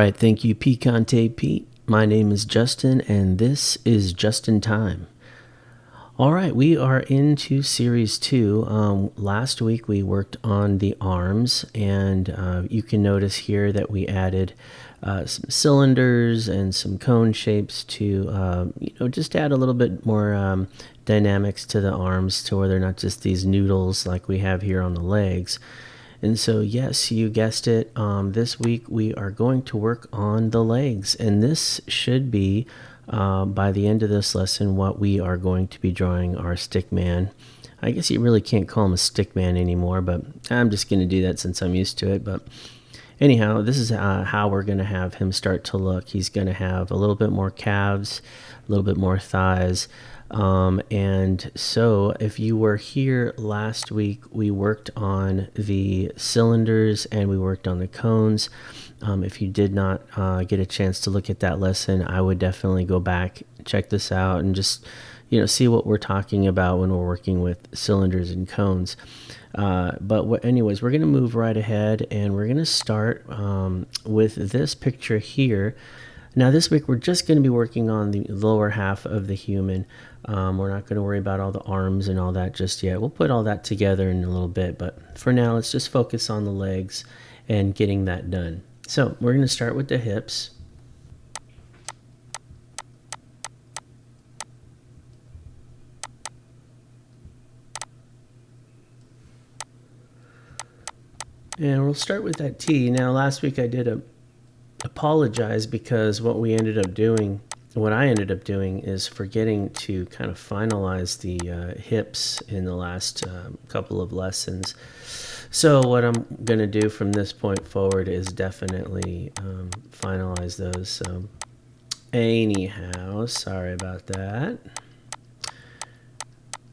right, thank you, Picante Pete. My name is Justin, and this is Just in Time. All right, we are into series 2. Last week we worked on the arms, and you can notice here that we added some cylinders and some cone shapes to, just add a little bit more dynamics to the arms, to where they're not just these noodles like we have here on the legs. And so, yes, you guessed it. This week we are going to work on the legs, and this should be, by the end of this lesson, what we are going to be drawing our stickman. I guess you really can't call him a stickman anymore, but I'm just going to do that since I'm used to it. But anyhow, this is how we're going to have him start to look. He's going to have a little bit more calves, a little bit more thighs. And so if you were here last week, we worked on the cylinders and we worked on the cones. If you did not get a chance to look at that lesson, I would definitely go back, check this out, and just see what we're talking about when we're working with cylinders and cones. Anyways, we're going to move right ahead, and we're going to start with this picture here. Now this week we're just going to be working on the lower half of the human. We're not going to worry about all the arms and all that just yet. We'll put all that together in a little bit, but for now let's just focus on the legs and getting that done. So we're going to start with the hips. And we'll start with that T. Now last week I did apologize because what I ended up doing is forgetting to kind of finalize the hips in the last couple of lessons. So what I'm going to do from this point forward is definitely finalize those. So anyhow, sorry about that.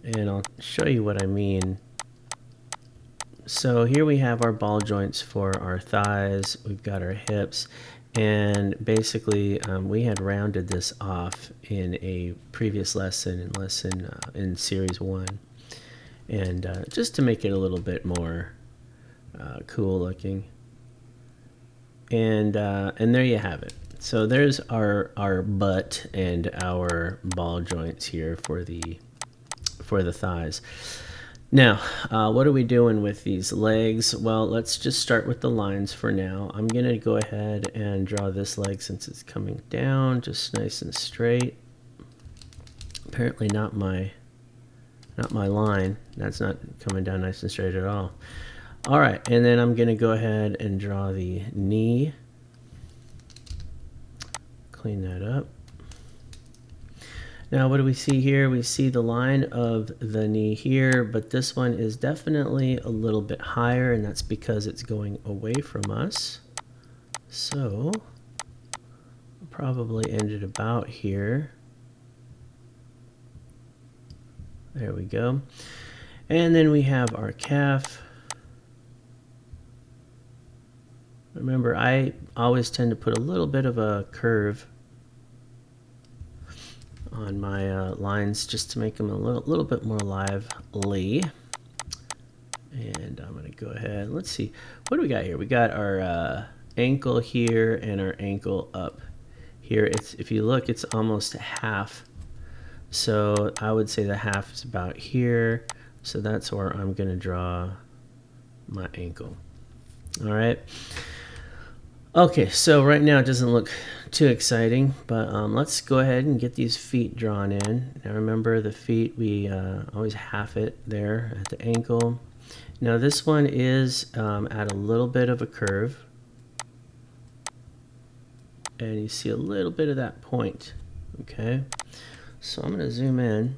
And I'll show you what I mean. So here we have our ball joints for our thighs. We've got our hips. And basically, we had rounded this off in a previous lesson, in series 1, and just to make it a little bit more cool looking. And there you have it. So there's our butt and our ball joints here for the thighs. Now, what are we doing with these legs? Well, let's just start with the lines for now. I'm going to go ahead and draw this leg since it's coming down, just nice and straight. Apparently not my line. That's not coming down nice and straight at all. All right, and then I'm going to go ahead and draw the knee. Clean that up. Now, what do we see here? We see the line of the knee here, but this one is definitely a little bit higher, and that's because it's going away from us. So, I'll probably end it about here. There we go. And then we have our calf. Remember, I always tend to put a little bit of a curve on my lines just to make them a little bit more lively. And I'm going to go ahead. Let's see. What do we got here? We got our ankle here and our ankle up here. If you look, it's almost half. So I would say the half is about here. So that's where I'm going to draw my ankle. All right. Okay, so right now it doesn't look too exciting, but let's go ahead and get these feet drawn in. Now remember, the feet, we always half it there at the ankle. Now this one is at a little bit of a curve, and you see a little bit of that point. Okay, so I'm going to zoom in.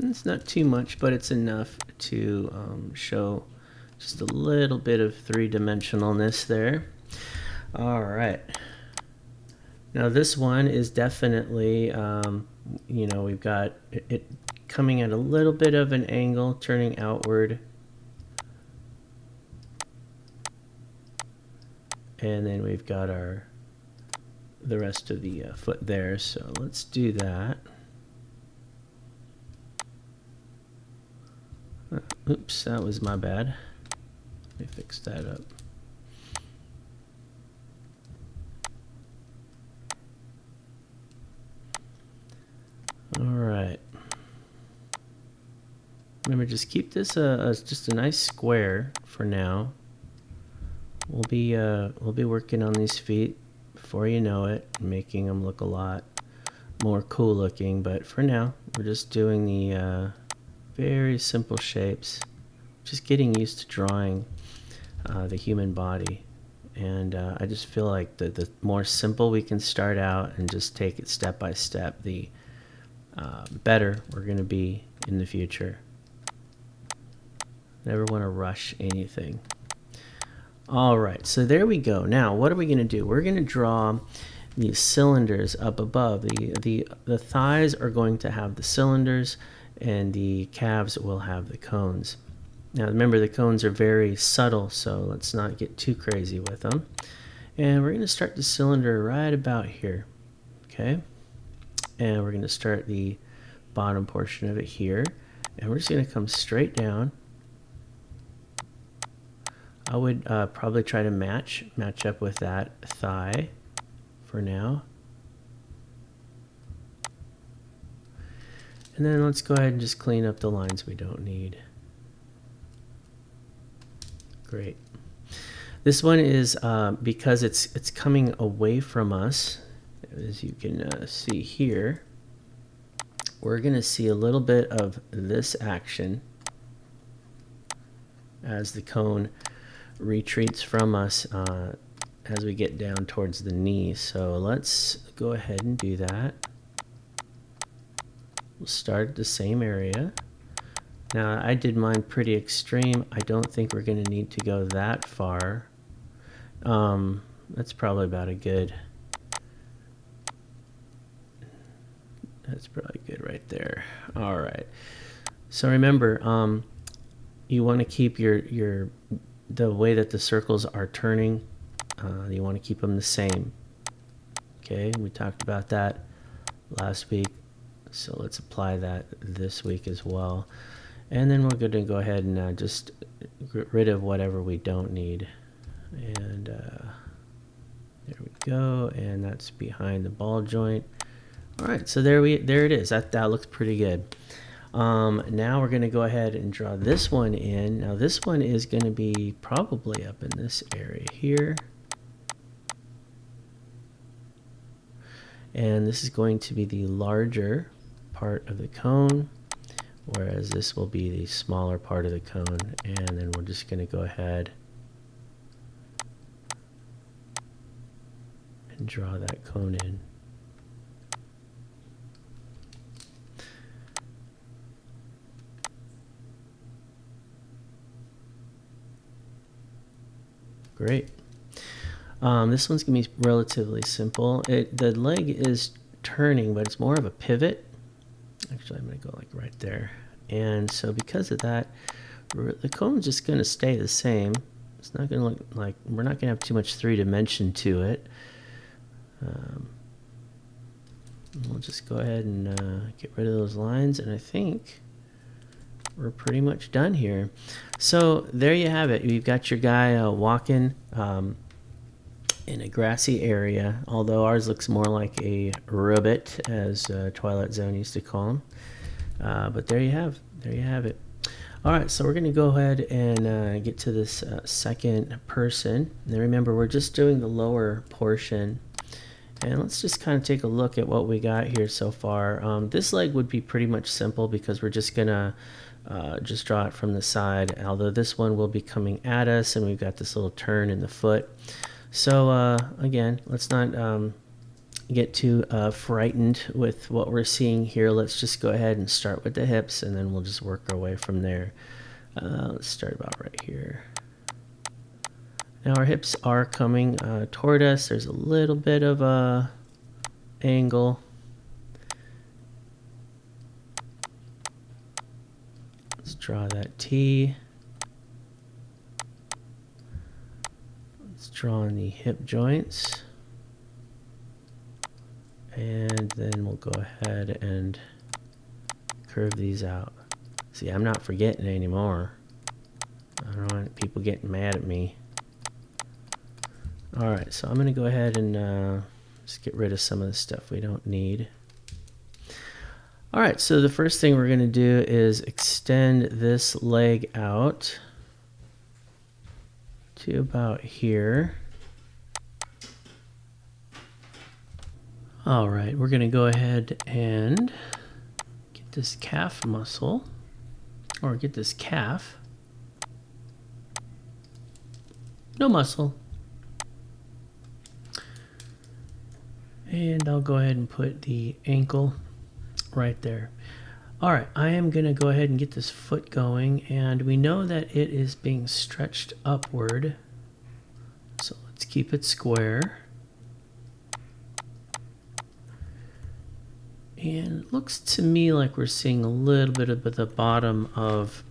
It's not too much, but it's enough to show just a little bit of three-dimensionalness there. All right. Now this one is definitely, we've got it coming at a little bit of an angle, turning outward. And then we've got our the rest of the foot there. So let's do that. Oops, that was my bad. Let me fix that up. All right. Remember, just keep this just a nice square for now. We'll be working on these feet before you know it, making them look a lot more cool looking. But for now, we're just doing the very simple shapes, just getting used to drawing the human body. And I just feel like the more simple we can start out and just take it step by step, the better we're going to be in the future. Never want to rush anything. All right, so there we go. Now, what are we going to do? We're going to draw these cylinders up above. The thighs are going to have the cylinders, and the calves will have the cones. Now, remember, the cones are very subtle, so let's not get too crazy with them. And we're going to start the cylinder right about here, okay? And we're going to start the bottom portion of it here, and we're just going to come straight down. I would probably try to match up with that thigh for now. And then let's go ahead and just clean up the lines we don't need. Great. This one is because it's coming away from us, as you can see here. We're going to see a little bit of this action as the cone retreats from us as we get down towards the knee. So let's go ahead and do that. We'll start at the same area. Now, I did mine pretty extreme. I don't think we're going to need to go that far. That's probably about a good... That's probably good right there. All right. So remember, you want to keep the way that the circles are turning. You want to keep them the same. Okay, we talked about that last week. So let's apply that this week as well. And then we're going to go ahead and just get rid of whatever we don't need. And there we go. And that's behind the ball joint. All right, so there it is. That looks pretty good. Now we're going to go ahead and draw this one in. Now this one is going to be probably up in this area here. And this is going to be the larger part of the cone, whereas this will be the smaller part of the cone. And then we're just going to go ahead and draw that cone in. Great. This one's going to be relatively simple. The leg is turning, but it's more of a pivot. Actually, I'm going to go like right there. And so because of that, the cone's just going to stay the same. It's not going to look like, we're not going to have too much three-dimension to it. We'll just go ahead and get rid of those lines, and I think we're pretty much done here. So there you have it. You've got your guy walking in a grassy area, although ours looks more like a ribbit, as Twilight Zone used to call him. But there you have it. All right, so we're going to go ahead and get to this second person. Now remember, we're just doing the lower portion. And let's just kind of take a look at what we got here so far. This leg would be pretty much simple because we're just going to just draw it from the side, although this one will be coming at us, and we've got this little turn in the foot. So again, let's not get too frightened with what we're seeing here. Let's just go ahead and start with the hips, and then we'll just work our way from there. Let's start about right here. Now our hips are coming toward us. There's a little bit of a angle. Let's draw that T. Let's draw in the hip joints. And then we'll go ahead and curve these out. See, I'm not forgetting anymore. I don't want people getting mad at me. All right, so I'm going to go ahead and just get rid of some of the stuff we don't need. All right, so the first thing we're going to do is extend this leg out to about here. All right, we're going to go ahead and get this calf muscle, or get this calf. No muscle. And I'll go ahead and put the ankle right there. All right, I am going to go ahead and get this foot going, and we know that it is being stretched upward. So let's keep it square. And it looks to me like we're seeing a little bit of the bottom of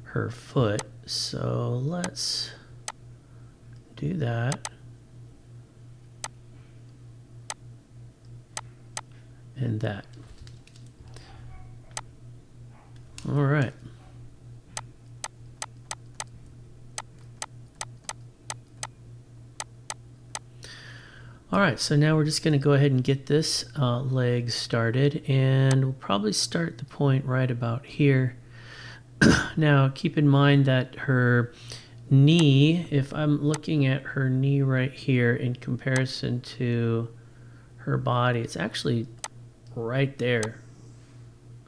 her foot. So let's do that. And that. All right. All right, so now we're just going to go ahead and get this leg started, and we'll probably start the point right about here. Now, keep in mind that her knee, if I'm looking at her knee right here in comparison to her body, it's actually right there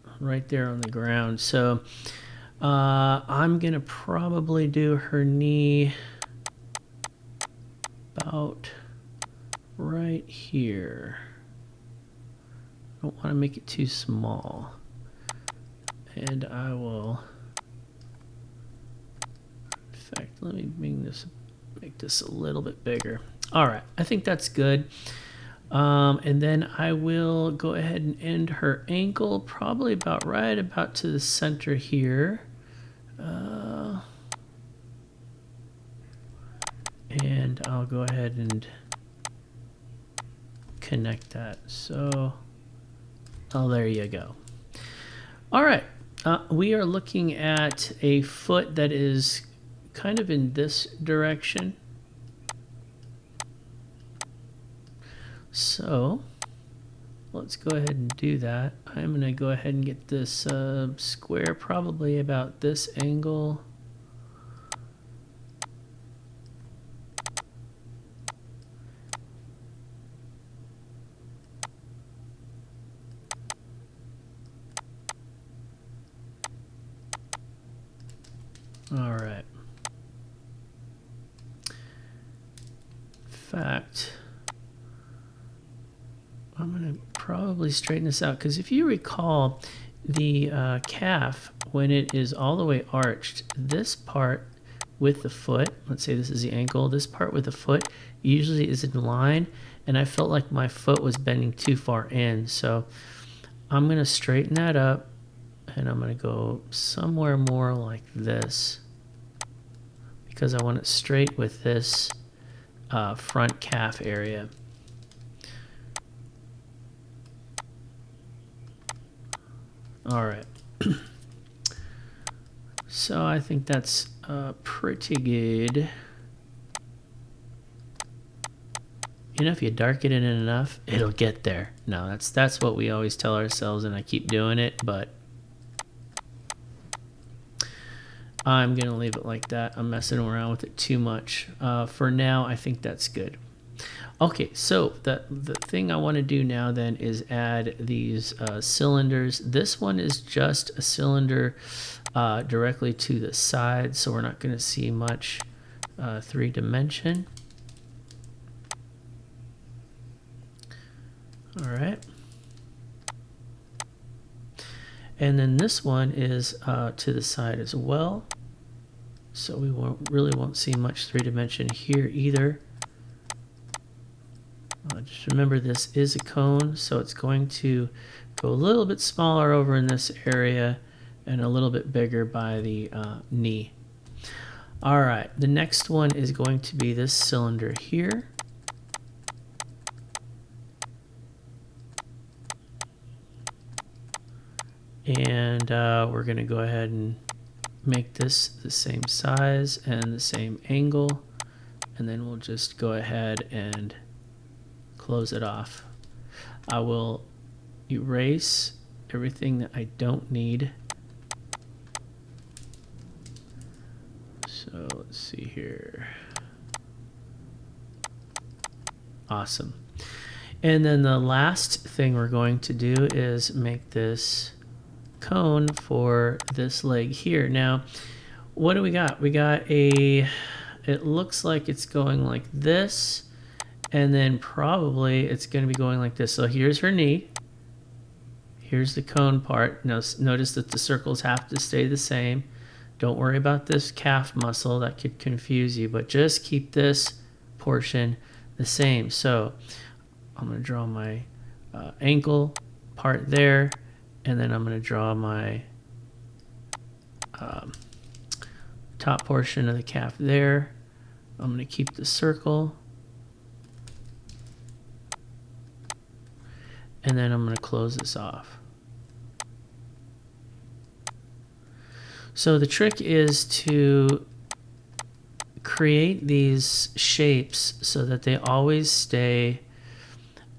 on the ground. So I'm going to probably do her knee about right here. I don't want to make it too small. And I will, in fact, let me make this a little bit bigger. All right, I think that's good. And then I will go ahead and end her ankle probably right about to the center here. And I'll go ahead and connect that. So, oh, there you go. All right, we are looking at a foot that is kind of in this direction. So let's go ahead and do that. I'm going to go ahead and get this square probably about this angle. All right. In fact, I'm going to probably straighten this out, because if you recall, the calf, when it is all the way arched, this part with the foot, let's say this is the ankle, this part with the foot usually is in line, and I felt like my foot was bending too far in. So I'm going to straighten that up, and I'm going to go somewhere more like this, because I want it straight with this front calf area. All right. So I think that's pretty good. You know, if you darken it in enough, it'll get there. No, that's what we always tell ourselves, and I keep doing it, but I'm going to leave it like that. I'm messing around with it too much. For now, I think that's good. Okay, so the thing I want to do now then is add these cylinders. This one is just a cylinder directly to the side, so we're not going to see much 3-dimension. All right. And then this one is to the side as well. So we really won't see much 3-dimension here either. Just remember, this is a cone, so it's going to go a little bit smaller over in this area and a little bit bigger by the knee. All right, the next one is going to be this cylinder here. And we're going to go ahead and make this the same size and the same angle, and then we'll just go ahead and close it off. I will erase everything that I don't need. So let's see here. Awesome. And then the last thing we're going to do is make this cone for this leg here. Now, what do we got? We got it looks like it's going like this, and then probably it's going to be going like this. So here's her knee. Here's the cone part. Now notice that the circles have to stay the same. Don't worry about this calf muscle, that could confuse you, but just keep this portion the same. So I'm going to draw my ankle part there, and then I'm going to draw my top portion of the calf there. I'm going to keep the circle, and then I'm going to close this off. So the trick is to create these shapes so that they always stay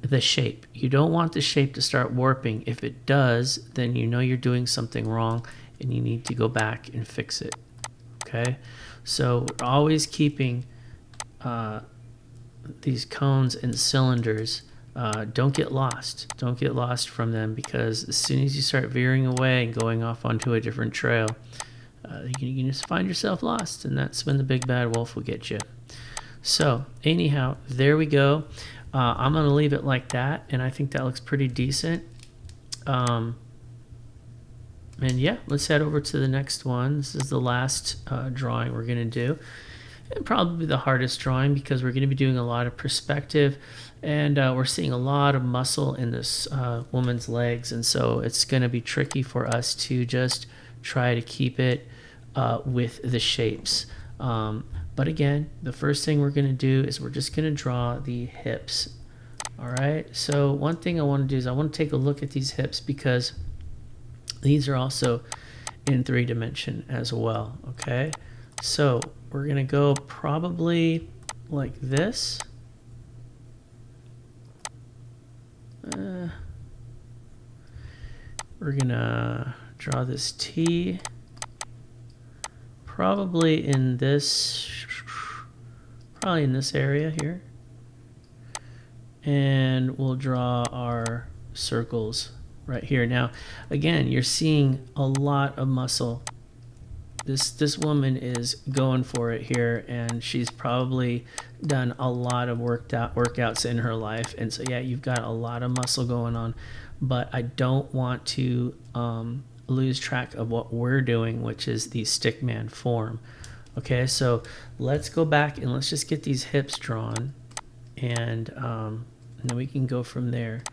the shape. You don't want the shape to start warping. If it does, then you know you're doing something wrong and you need to go back and fix it. Okay, so we're always keeping these cones and cylinders. Don't get lost. Don't get lost from them, because as soon as you start veering away and going off onto a different trail, you can just find yourself lost, and that's when the big bad wolf will get you. So anyhow, there we go. I'm going to leave it like that, and I think that looks pretty decent. And yeah, let's head over to the next one. This is the last drawing we're going to do, and probably the hardest drawing, because we're going to be doing a lot of perspective, and we're seeing a lot of muscle in this woman's legs, and so it's going to be tricky for us to just try to keep it with the shapes. But again, the first thing we're going to do is we're just going to draw the hips. All right, so one thing I want to do is I want to take a look at these hips, because these are also in 3D as well. Okay, so we're going to go probably like this. We're going to draw this T probably in this area here, and we'll draw our circles right here. Now again, you're seeing a lot of muscle. This woman is going for it here, and she's probably done a lot of workouts in her life, and so yeah, you've got a lot of muscle going on. But I don't want to lose track of what we're doing, which is the stickman form. Okay, so let's go back and let's just get these hips drawn, and then we can go from there.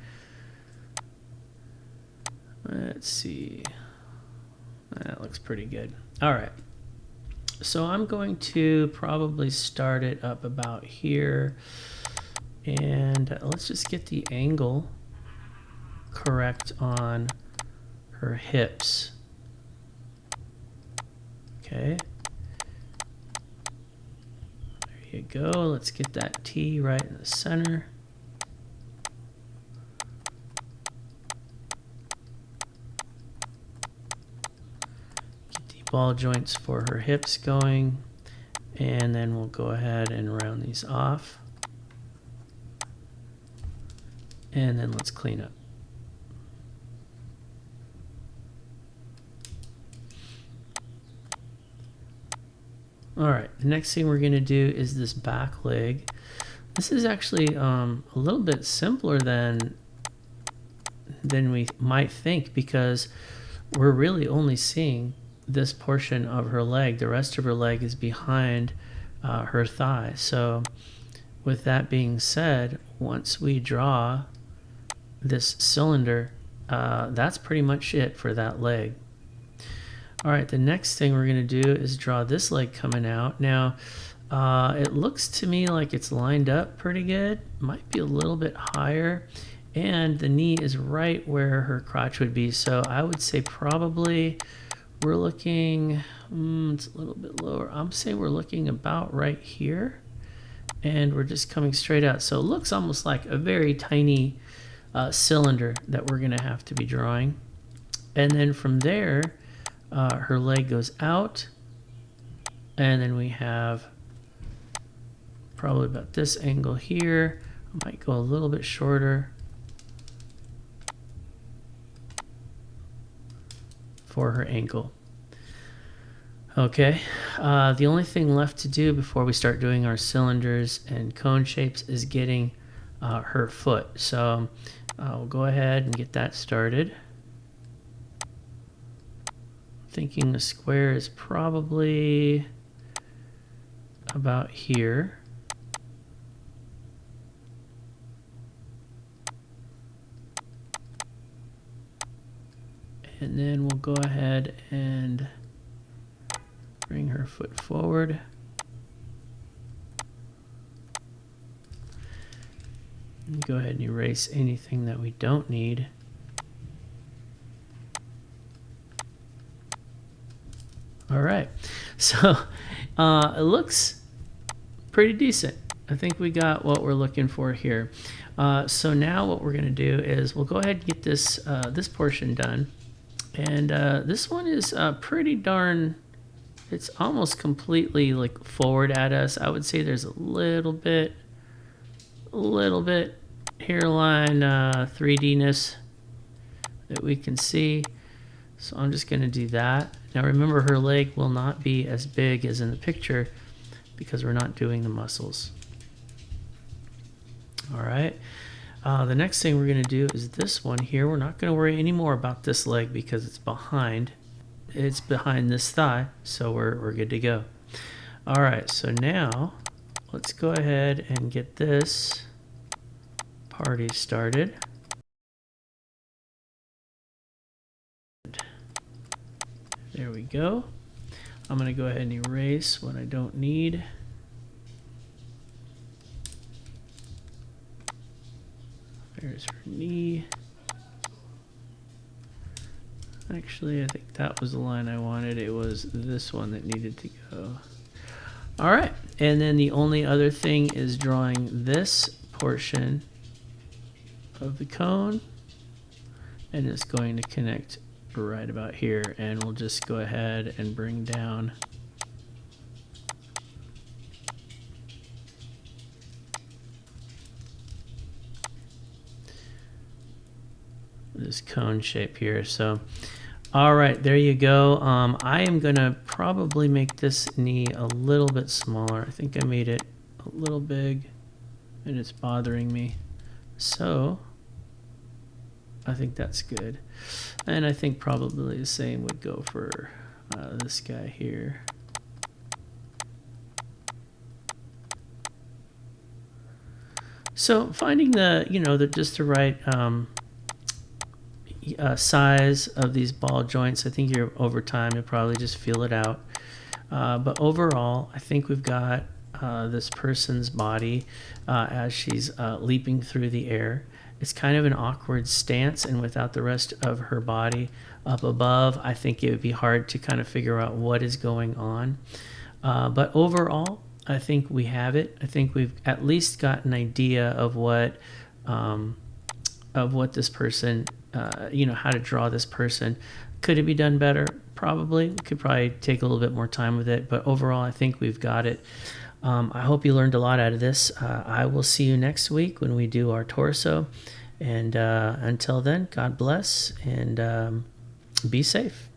Let's see. That looks pretty good. All right. So I'm going to probably start it up about here, and let's just get the angle correct on her hips. Okay. There you go. Let's get that T right in the center. Get the ball joints for her hips going, and then we'll go ahead and round these off. And then let's clean up. All right, the next thing we're going to do is this back leg. This is actually a little bit simpler than we might think, because we're really only seeing this portion of her leg. The rest of her leg is behind her thigh. So with that being said, once we draw this cylinder, that's pretty much it for that leg. All right, the next thing we're going to do is draw this leg coming out. Now, it looks to me like it's lined up pretty good. Might be a little bit higher. and the knee is right where her crotch would be. So I would say probably we're looking, it's a little bit lower. I'm saying we're looking about right here, and we're just coming straight out. So it looks almost like a very tiny cylinder that we're gonna have to be drawing. And then from there, her leg goes out, and then we have probably about this angle here. I might go a little bit shorter for her ankle. Okay, the only thing left to do before we start doing our cylinders and cone shapes is getting her foot. So I'll go ahead and get that started. Thinking the square is probably about here. And then we'll go ahead and bring her foot forward. And go ahead and erase anything that we don't need. All right, so it looks pretty decent. I think we got what we're looking for here. So now what we're gonna do is we'll go ahead and get this, this portion done. And this one is pretty darn, it's almost completely like forward at us. I would say there's a little bit hairline 3D-ness that we can see. So I'm just gonna do that. Now remember, her leg will not be as big as in the picture because we're not doing the muscles. All right. The next thing we're going to do is this one here. We're not going to worry anymore about this leg because it's behind. It's behind this thigh, so we're good to go. All right, so now let's go ahead and get this party started. There we go. I'm going to go ahead and erase what I don't need. There's her knee. Actually, I think that was the line I wanted. It was this one that needed to go. All right, and then the only other thing is drawing this portion of the cone, and it's going to connect right about here, and we'll just go ahead and bring down this cone shape here. So all right, there you go. I am gonna probably make this knee a little bit smaller. I think I made it a little big and it's bothering me, so I think that's good. And I think probably the same would go for this guy here. So finding the, just the right size of these ball joints, I think over time you'll probably just feel it out. But overall, I think we've got this person's body as she's leaping through the air. It's kind of an awkward stance, and without the rest of her body up above, I think it would be hard to kind of figure out what is going on. But overall, I think we have it. I think we've at least got an idea of what this person, how to draw this person. Could it be done better? Probably. We could probably take a little bit more time with it, but overall, I think we've got it. I hope you learned a lot out of this. I will see you next week when we do our torso. And until then, God bless and be safe.